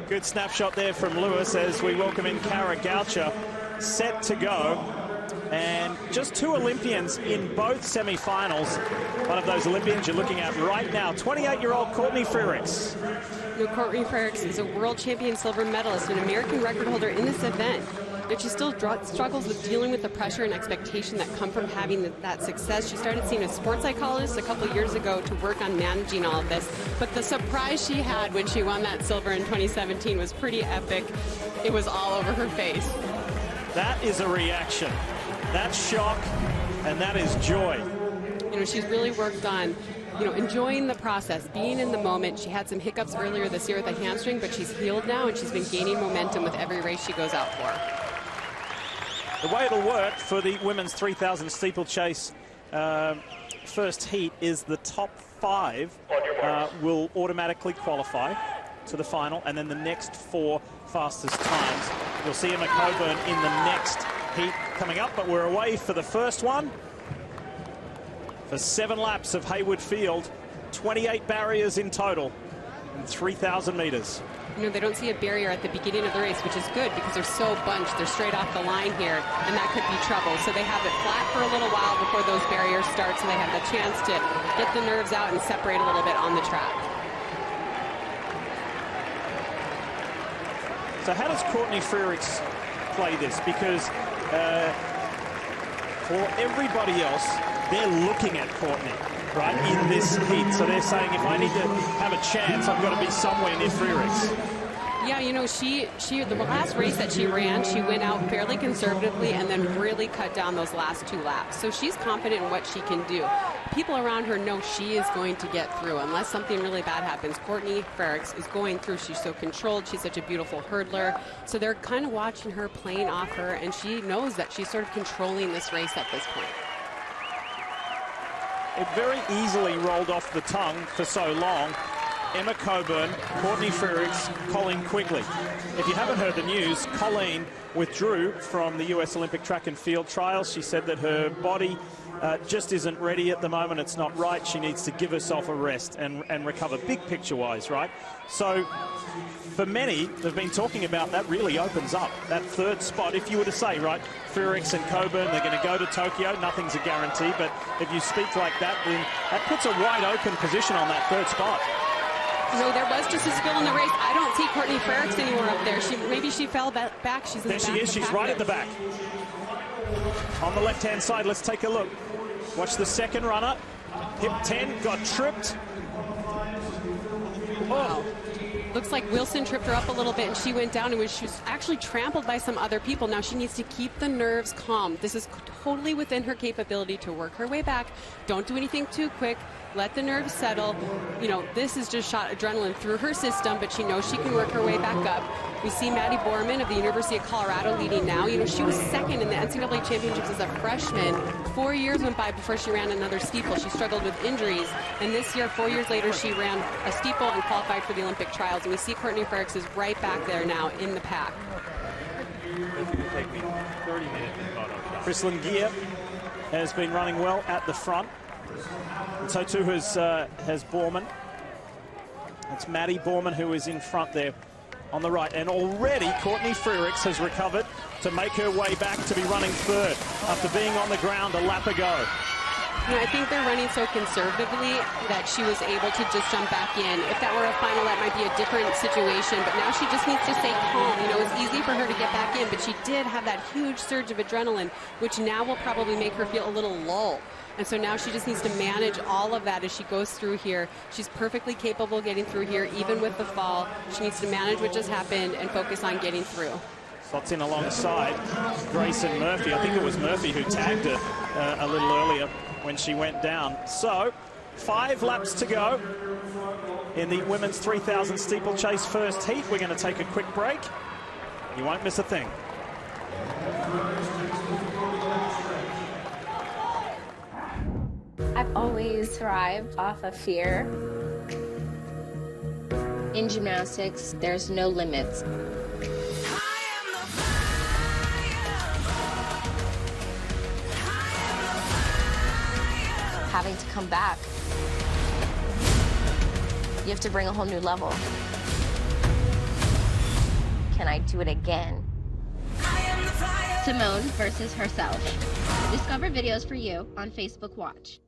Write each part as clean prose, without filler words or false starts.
Good snapshot there from Lewis as we welcome in Kara Goucher, set to go. And just two Olympians in both semi-finals. One of those Olympians you're looking at right now, 28-year-old Courtney Frerichs. Courtney Frerichs is a world champion silver medalist, an American record holder in this event. But she still struggles with dealing with the pressure and expectation that come from having that success. She started seeing a sports psychologist a couple years ago to work on managing all of this. But the surprise she had when she won that silver in 2017 was pretty epic. It was all over her face. That is a reaction. That's shock, and that is joy. You know, she's really worked on, enjoying the process, being in the moment. She had some hiccups earlier this year with a hamstring, but she's healed now, and she's been gaining momentum with every race she goes out for. The way it'll work for the women's 3000 steeplechase first heat is the top 5 will automatically qualify to the final, and then the next 4 fastest times. You'll see Emma Coburn in the next heat coming up, but we're away for the first one. For 7 laps of Hayward Field, 28 barriers in total, and 3,000 meters. They don't see a barrier at the beginning of the race, which is good because they're so bunched. They're straight off the line here, and that could be trouble. So they have it flat for a little while before those barriers start, so they have the chance to get the nerves out and separate a little bit on the track. So how does Courtney Frerichs play this? Because for everybody else, they're looking at Courtney, right, in this heat. So they're saying, if I need to have a chance, I've got to be somewhere near Frerichs. Yeah, the last race that she ran, she went out fairly conservatively and then really cut down those last 2 laps. So she's confident in what she can do. People around her know she is going to get through unless something really bad happens. Courtney Frerichs is going through. She's so controlled. She's such a beautiful hurdler. So they're kind of watching her, playing off her, and she knows that she's sort of controlling this race at this point. It very easily rolled off the tongue for so long. Emma Coburn, Courtney Frerichs, Colleen Quigley. If you haven't heard the news, Colleen withdrew from the US Olympic track and field trials. She said that her body just isn't ready at the moment. It's not right. She needs to give herself a rest and recover, big picture-wise, right? So for many, they've been talking about that really opens up that 3rd spot. If you were to say, right, Frerichs and Coburn, they're going to go to Tokyo, nothing's a guarantee, but if you speak like that, then that puts a wide open position on that 3rd spot. There was just a spill in the race. I don't see Courtney Frerichs anywhere up there. Maybe she fell back. She's in the back. There she is. She's right at the back. On the left-hand side, let's take a look. Watch the second runner. Hip 10, got tripped. Wow. Looks like Wilson tripped her up a little bit and she went down and she was actually trampled by some other people. Now she needs to keep the nerves calm. This is totally within her capability to work her way back. Don't do anything too quick. Let the nerves settle. This is just shot adrenaline through her system, but she knows she can work her way back up. We see Maddie Borman of the University of Colorado leading now. She was second in the NCAA championships as a freshman. 4 years went by before she ran another steeple. She struggled with injuries, and this year, 4 years later, she ran a steeple and qualified for the Olympic trials. And we see Courtney Frerichs is right back there now in the pack. Chrislyn Gear has been running well at the front. And so too has Borman. It's Maddie Borman who is in front there on the right. And already Courtney Frerichs has recovered to make her way back to be running 3rd after being on the ground a lap ago. I think they're running so conservatively that she was able to just jump back in. If that were a final, that might be a different situation. But now she just needs to stay calm. It's easy for her to get back in, but she did have that huge surge of adrenaline, which now will probably make her feel a little lull. And so now she just needs to manage all of that as she goes through here. She's perfectly capable of getting through here, even with the fall. She needs to manage what just happened and focus on getting through. Slots in alongside Grayson Murphy. I think it was Murphy who tagged her a little earlier when she went down. So 5 laps to go in the women's 3000 steeplechase first heat. We're going to take a quick break. You won't miss a thing. I've always thrived off of fear. In gymnastics, there's no limits. Having to come back. You have to bring a whole new level. Can I do it again? Simone versus herself. Discover videos for you on Facebook Watch.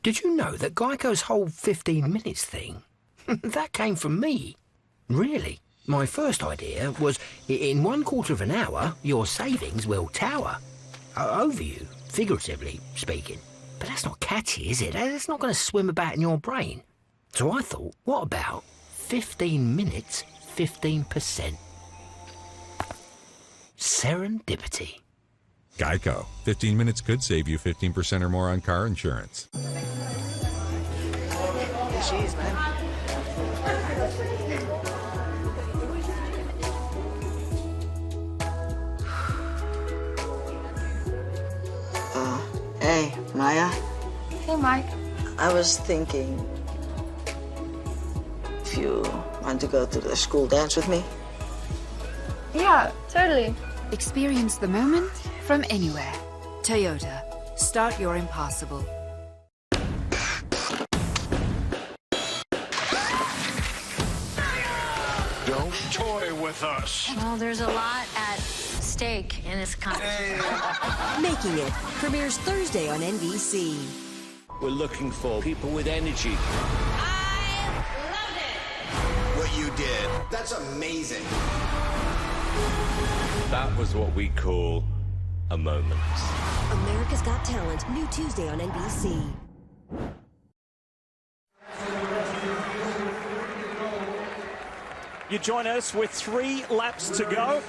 Did you know that Geico's whole 15 minutes thing, that came from me? Really? My first idea was, in 1/4 of an hour, your savings will tower. Over you, figuratively speaking. But that's not catchy, is it? That's not going to swim about in your brain. So I thought, what about 15 minutes, 15%? Serendipity. Geico. 15 minutes could save you 15% or more on car insurance. Here she is, man. Hey, Maya. Hey, Mike. I was thinking if you want to go to the school dance with me. Yeah, totally. Experience the moment from anywhere. Toyota. Start your impossible. Don't toy with us. Well, there's a lot at stake in this competition. Making It premieres Thursday on NBC. We're looking for people with energy. I loved it. What you did. That's amazing. That was what we call a moment. America's Got Talent, new Tuesday on NBC. You join us with 3 laps to go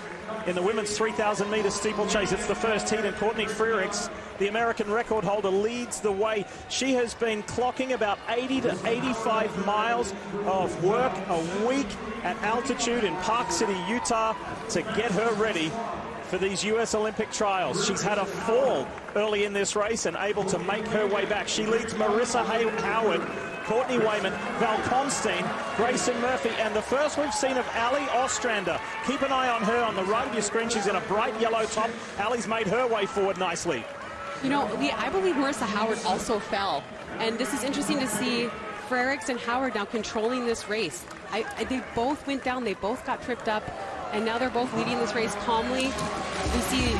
in the women's 3000m steeplechase. It's the first heat, and Courtney Frerichs, the American record holder, leads the way. She has been clocking about 80 to 85 miles of work a week at altitude in Park City, Utah, to get her ready for these US Olympic trials. She's had a fall early in this race and able to make her way back. She leads Marissa Howard, Courtney Wayman, Val Constein, Grayson Murphy, and the first we've seen of Ali Ostrander. Keep an eye on her on the right of your screen. She's in a bright yellow top. Ali's made her way forward nicely. You know, I believe Marissa Howard also fell. And this is interesting to see Frerichs and Howard now controlling this race. They both went down. They both got tripped up. And now they're both leading this race calmly. We see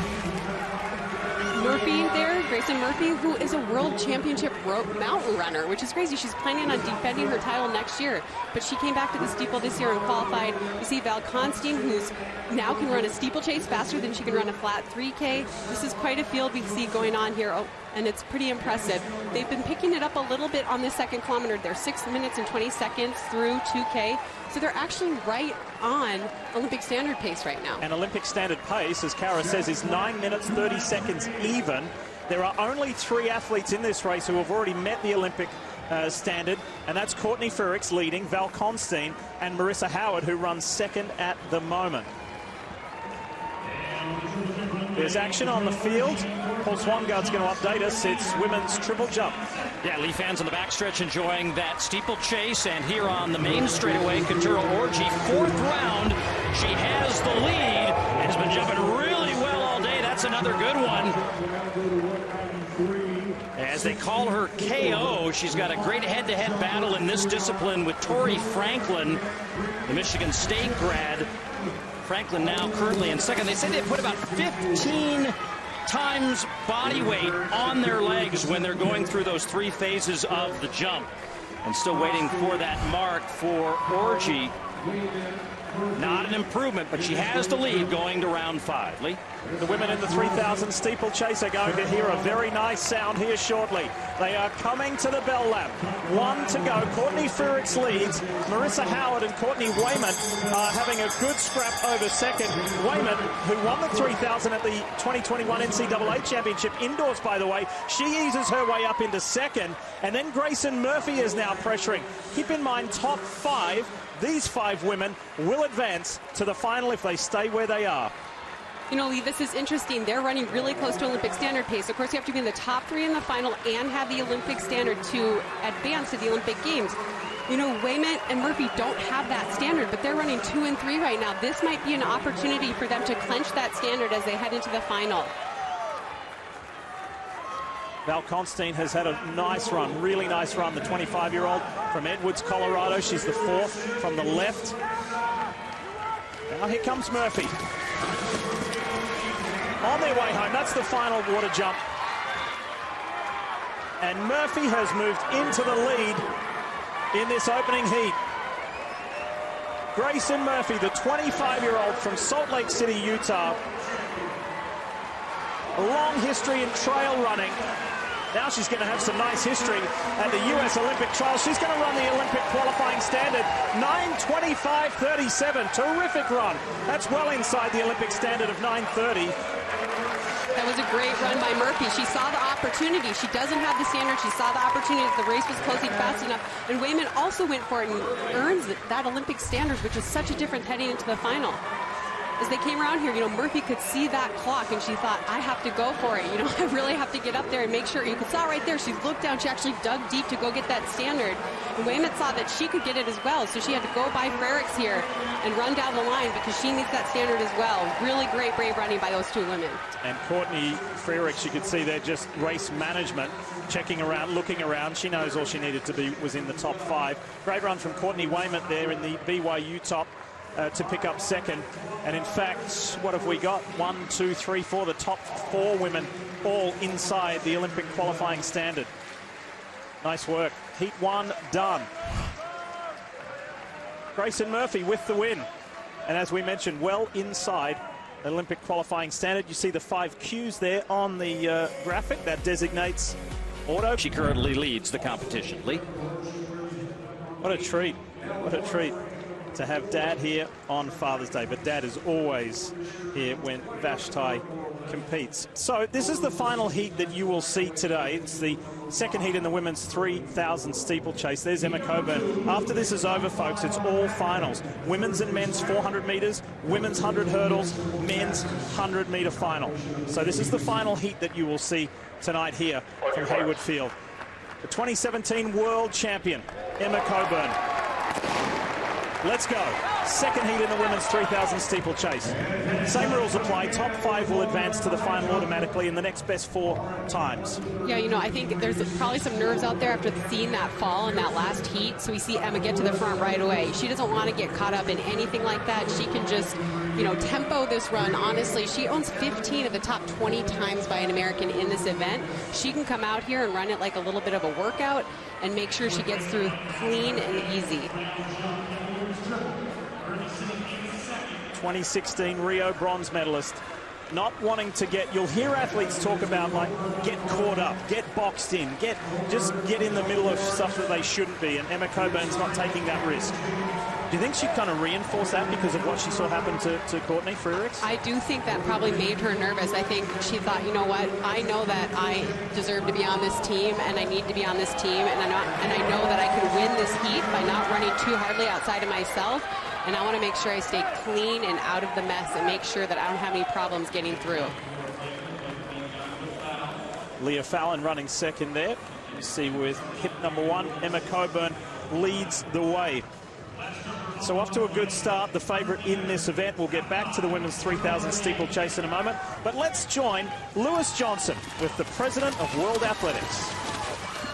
Murphy there, Grayson Murphy, who is a world championship mountain runner, which is crazy. She's planning on defending her title next year, but she came back to the steeple this year and qualified. You see Val Constein, who's now can run a steeplechase faster than she can run a flat 3K. This is quite a field we see going on here, and it's pretty impressive. They've been picking it up a little bit on the second kilometer. They're 6 minutes and 20 seconds through 2K, so they're actually right on Olympic standard pace right now. And Olympic standard pace, as Kara says, is 9 minutes 30 seconds even. There are only 3 athletes in this race who have already met the Olympic standard, and that's Courtney Frerichs leading, Val Constein, and Marissa Howard, who runs second at the moment. There's action on the field. Paul Swangard's going to update us. It's women's triple jump. Yeah, Lee fans on the backstretch enjoying that steeplechase, and here on the main straightaway, Katura Orji, 4th round. She has the lead and has been jumping really well all day. That's another good one. As they call her KO, she's got a great head-to-head battle in this discipline with Tori Franklin, the Michigan State grad. Franklin now currently in second. They say they put about 15 times body weight on their legs when they're going through those 3 phases of the jump. And still waiting for that mark for Orji. Not an improvement, but she has the lead going to round 5. Lee? The women in the 3000 steeplechase are going to hear a very nice sound here shortly. They are coming to the bell lap. 1 to go. Courtney Frerichs leads. Marissa Howard and Courtney Wayman are having a good scrap over second. Wayman, who won the 3000 at the 2021 NCAA Championship indoors, by the way, she eases her way up into second. And then Grayson Murphy is now pressuring. Keep in mind, top 5, these 5 women will advance to the final if they stay where they are. You know, Lee, this is interesting. They're running really close to Olympic standard pace. Of course, you have to be in the top 3 in the final and have the Olympic standard to advance to the Olympic Games. You know, Wayman and Murphy don't have that standard, but they're running 2 and 3 right now. This might be an opportunity for them to clench that standard as they head into the final. Val Constantine has had a nice run, really nice run, the 25-year-old from Edwards, Colorado. She's the 4th from the left. Now here comes Murphy. On their way home, that's the final water jump. And Murphy has moved into the lead in this opening heat. Grayson Murphy, the 25-year-old from Salt Lake City, Utah. A long history in trail running. Now she's going to have some nice history at the U.S. Olympic trials. She's going to run the Olympic qualifying standard, 9:25.37. Terrific run. That's well inside the Olympic standard of 9:30. That was a great run by Murphy. She saw the opportunity. She doesn't have the standard. She saw the opportunity as the race was closing fast enough. And Wayman also went for it and earns that Olympic standard, which is such a difference heading into the final. As they came around here, you know, Murphy could see that clock, and she thought, I have to go for it. You know, I really have to get up there and make sure. You could saw right there, she looked down, she actually dug deep to go get that standard. And Wayman saw that she could get it as well, so she had to go by Frericks here and run down the line because she needs that standard as well. Really great, brave running by those two women. And Courtney Frericks, you could see there just race management, checking around, looking around. She knows all she needed to be was in the top 5. Great run from Courtney Wayman there in the BYU top. To pick up second. And in fact, what have we got? 1, 2, 3, 4. The top 4 women all inside the Olympic qualifying standard. Nice work. Heat 1 done. Grayson Murphy with the win. And as we mentioned, well inside Olympic qualifying standard. You see the 5 Qs there on the graphic. That designates auto. She currently leads the competition. Lee? What a treat. What a treat to have Dad here on Father's Day, but Dad is always here when Vashti competes. So this is the final heat that you will see today. It's the second heat in the women's 3000 steeplechase. There's Emma Coburn. After this is over, folks, it's all finals. Women's and men's 400 meters, women's 100 hurdles, men's 100-meter final. So this is the final heat that you will see tonight here from Hayward Field. The 2017 world champion, Emma Coburn. Let's go. Second heat in the women's 3000 steeplechase. Same rules apply. Top 5 will advance to the final automatically in the next best 4 times. Yeah, you know, I think there's probably some nerves out there after seeing that fall in that last heat. So we see Emma get to the front right away. She doesn't want to get caught up in anything like that. She can just, you know, tempo this run. Honestly, she owns 15 of the top 20 times by an American in this event. She can come out here and run it like a little bit of a workout and make sure she gets through clean and easy. 2016 Rio bronze medalist, not wanting to get, you'll hear athletes talk about, like, get caught up, get boxed in, just get in the middle of stuff that they shouldn't be, and Emma Coburn's not taking that risk. Do you think she kind of reinforced that because of what she saw happen to Courtney Frericks? I do think that probably made her nervous. I think she thought, you know what, I know that I deserve to be on this team, and I need to be on this team, and I know that I can win this heat by not running too hardly outside of myself, and I want to make sure I stay clean and out of the mess and make sure that I don't have any problems getting through. Leah Fallon running second there. You see with hip number 1, Emma Coburn leads the way. So off to a good start, the favourite in this event. We'll get back to the women's 3000 steeplechase in a moment. But let's join Lewis Johnson with the president of World Athletics.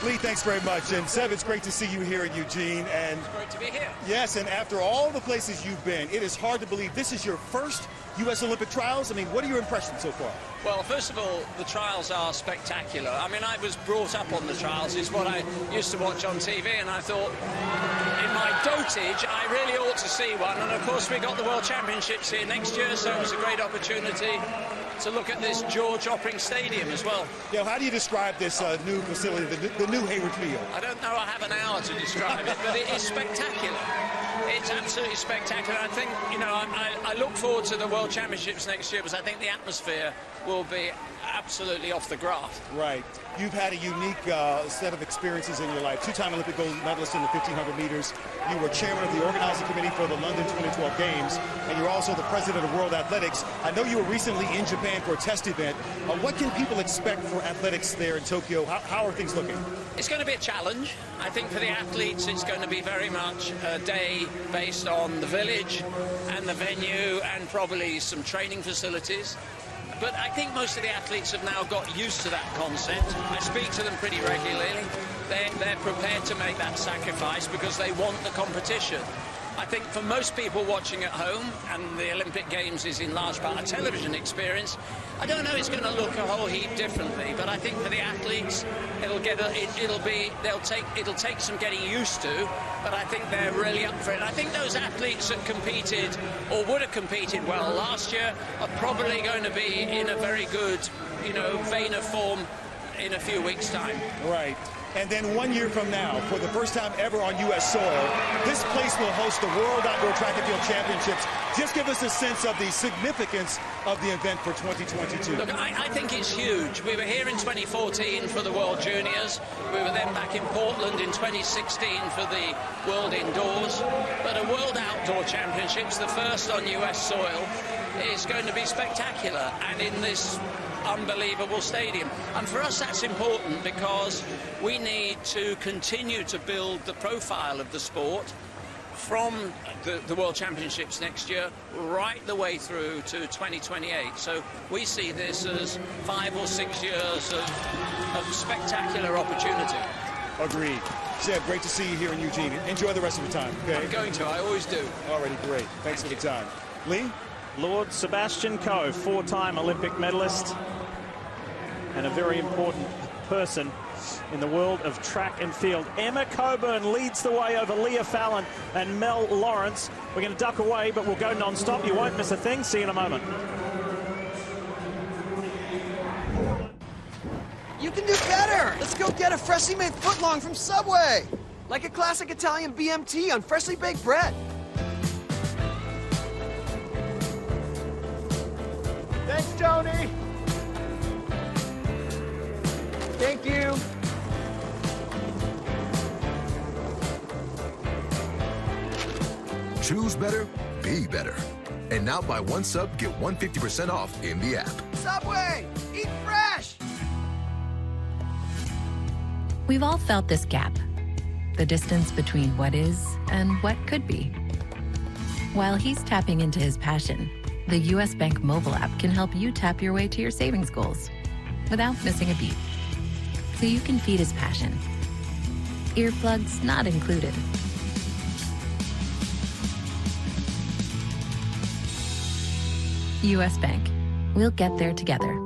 Lee, thanks very much. And Seb, it's great to see you here in Eugene. And it's great to be here. Yes, and after all the places you've been, it is hard to believe this is your first U.S. Olympic trials. I mean, what are your impressions so far? Well, first of all, the trials are spectacular. I mean, I was brought up on the trials. It's what I used to watch on TV, and I thought, in my dotage, I really ought to see one. And, of course, we got the World Championships here next year, so it was a great opportunity to look at this George Oppring Stadium as well. Yeah, how do you describe this new facility, the new Hayward Field? I don't know, I have an hour to describe it, but it is spectacular. It's absolutely spectacular. I think, you know, I look forward to the World Championships next year because I think the atmosphere will be absolutely off the graft. Right. You've had a unique set of experiences in your life. 2-time Olympic gold medalist in the 1500 meters. You were chairman of the organizing committee for the London 2012 Games, and you're also the president of World Athletics. I know you were recently in Japan for a test event. What can people expect for athletics there in Tokyo? How are things looking? It's going to be a challenge. I think for the athletes, it's going to be very much a day based on the village and the venue and probably some training facilities. but I think most of the athletes have now got used to that concept. I speak to them pretty regularly. They're prepared to make that sacrifice because they want the competition. I think for most people watching at home, and the Olympic Games is in large part a television experience, I don't know it's going to look a whole heap differently, but I think for the athletes, it'll take some getting used to, but I think they're really up for it. I think those athletes that competed or would have competed well last year are probably going to be in a very good, vein of form in a few weeks' time. Right. And then 1 year from now, for the first time ever on U.S. soil, this place will host the World Outdoor Track and Field Championships. Just give us a sense of the significance of the event for 2022. Look, I think it's huge. We were here in 2014 for the World Juniors. We were then back in Portland in 2016 for the World Indoors. But a World Outdoor Championships, the first on U.S. soil, is going to be spectacular. And in this unbelievable stadium. And for us that's important because we need to continue to build the profile of the sport from the World Championships next year right the way through to 2028. So we see this as 5 or 6 years of spectacular opportunity. Agreed. Seb, great to see you here in Eugene. Enjoy the rest of the time, okay? I'm going to. I always do. Already great. Thanks for the time. Lee? Lord Sebastian Coe, 4-time Olympic medalist and a very important person in the world of track and field. Emma Coburn leads the way over Leah Fallon and Mel Lawrence. We're going to duck away, but we'll go non-stop. You won't miss a thing. See you in a moment. You can do better. Let's go get a freshly made footlong from Subway. Like a classic Italian BMT on freshly baked bread. Thanks, Tony. Thank you. Choose better, be better. And now buy one sub, get 150% off in the app. Subway, eat fresh. We've all felt this gap, the distance between what is and what could be. While he's tapping into his passion, the U.S. Bank mobile app can help you tap your way to your savings goals without missing a beat. So you can feed his passion. Earplugs not included. U.S. Bank. We'll get there together.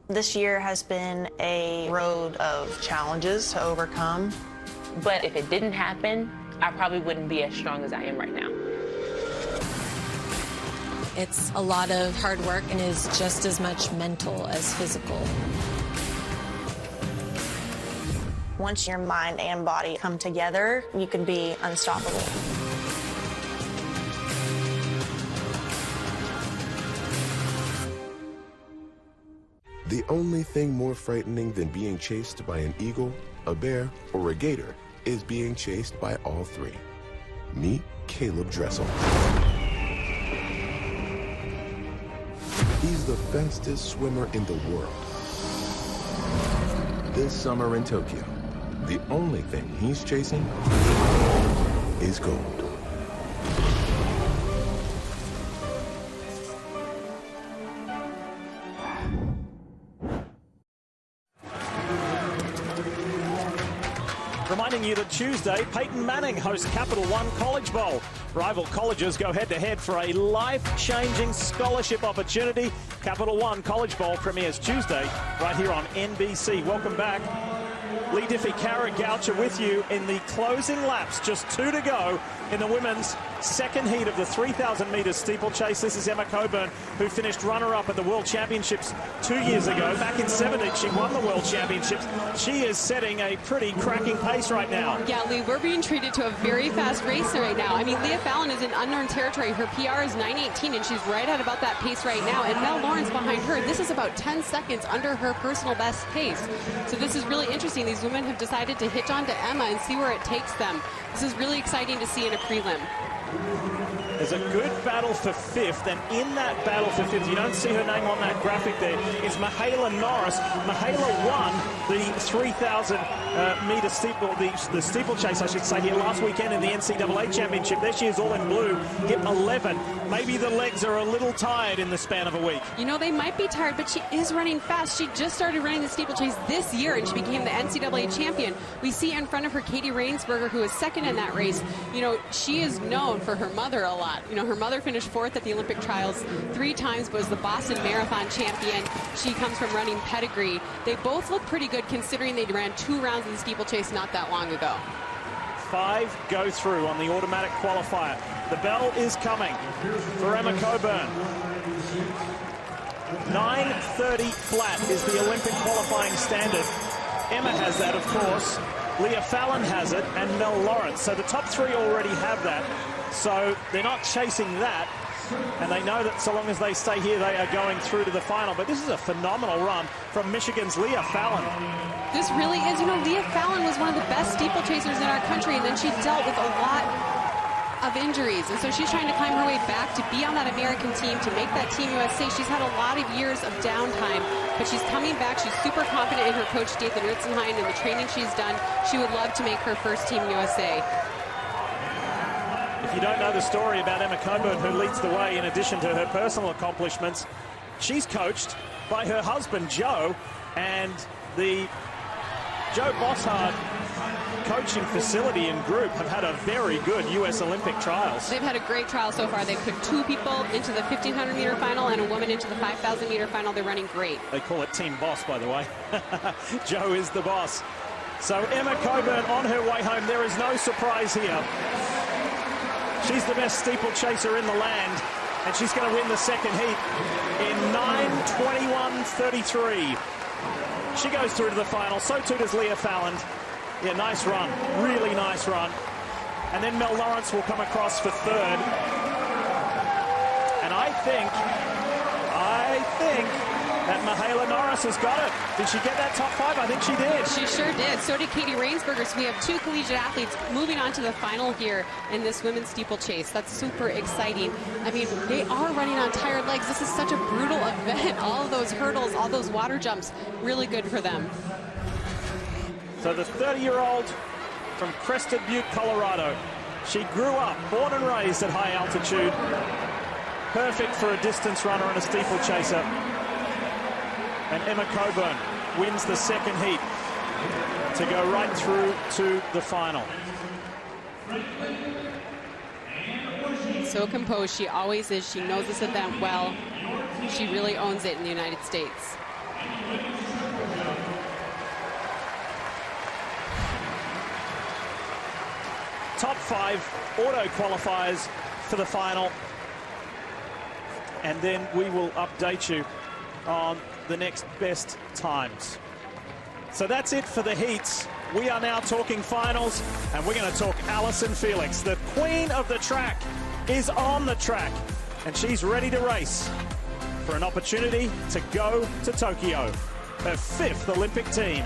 This year has been a road of challenges to overcome. But if it didn't happen, I probably wouldn't be as strong as I am right now. It's a lot of hard work and is just as much mental as physical. Once your mind and body come together, you can be unstoppable. The only thing more frightening than being chased by an eagle, a bear, or a gator is being chased by all three. Meet Caleb Dressel. He's the fastest swimmer in the world. This summer in Tokyo, the only thing he's chasing is gold. Reminding you that Tuesday, Peyton Manning hosts Capital One College Bowl. Rival colleges go head-to-head for a life-changing scholarship opportunity. Capital One College Bowl premieres Tuesday right here on NBC. Welcome back. Lee Diffie, Kara Goucher with you in the closing laps. Just 2 to go in the women's second heat of the 3000m steeplechase. This is Emma Coburn, who finished runner-up at the World Championships 2 years ago. Back in 2017, she won the World Championships. She is setting a pretty cracking pace right now. Yeah, Lee, we're being treated to a very fast race right now. I mean, Leah Fallon is in unknown territory. Her PR is 9:18, and she's right at about that pace right now. And Mel Lawrence behind her. This is about 10 seconds under her personal best pace. So this is really interesting. These women have decided to hitch on to Emma and see where it takes them. This is really exciting to see in a prelim. There's a good battle for fifth, and in that battle for fifth, you don't see her name on that graphic there, is Michaela Norris. Michaela won the 3000-meter the steeplechase, I should say, here last weekend in the NCAA championship. There she is, all in blue, hit 11. Maybe the legs are a little tired in the span of a week. You know, they might be tired, but she is running fast. She just started running the steeplechase this year, and she became the NCAA champion. We see in front of her Katie Rainsberger, who is second in that race. You know, she is known for her mother a lot. You know, her mother finished fourth at the Olympic trials 3 times, was the Boston Marathon champion. She comes from running pedigree. They both look pretty good considering they ran 2 rounds of the steeplechase not that long ago. 5 go through on the automatic qualifier. The bell is coming for Emma Coburn. 9:30 flat is the Olympic qualifying standard. Emma has that, of course. Leah Fallon has it, and Mel Lawrence. So the top 3 already have that. So they're not chasing that, and they know that so long as they stay here, they are going through to the final. But this is a phenomenal run from Michigan's Leah Fallon. This really is. You know, Leah Fallon was one of the best steeplechasers in our country, and then she dealt with a lot of injuries. And so she's trying to climb her way back to be on that American team, to make that Team USA. She's had a lot of years of downtime, but she's coming back. She's super confident in her coach, Dathan Ritzenheim, and the training she's done. She would love to make her first Team USA. If you don't know the story about Emma Coburn, who leads the way in addition to her personal accomplishments, she's coached by her husband, Joe, and the Joe Bosshard coaching facility and group have had a very good U.S. Olympic trials. They've had a great trial so far. They've put 2 people into the 1,500-meter final and a woman into the 5,000-meter final. They're running great. They call it Team Boss, by the way. Joe is the boss. So Emma Coburn on her way home. There is no surprise here. She's the best steeplechaser in the land, and she's going to win the second heat in 9:21.33. She goes through to the final. So too does Leah Fallon. Yeah, nice run. Really nice run. And then Mel Lawrence will come across for third. And I think that Michaela Norris has got it. Did she get that top 5? I think she did. She sure did. So did Katie Rainsberger. So we have 2 collegiate athletes moving on to the final here in this women's steeplechase. That's super exciting. I mean, they are running on tired legs. This is such a brutal event. All of those hurdles, all those water jumps, really good for them. So the 30-year-old from Crested Butte, Colorado. She grew up, born and raised at high altitude. Perfect for a distance runner and a steeplechaser. And Emma Coburn wins the second heat to go right through to the final. So composed, she always is. She knows this event well. She really owns it in the United States. Top 5 auto qualifiers for the final. And then we will update you on the next best times. So that's it for the heats. We are now talking finals, and we're going to talk Allyson Felix. The queen of the track is on the track, and she's ready to race for an opportunity to go to Tokyo, her 5th Olympic team.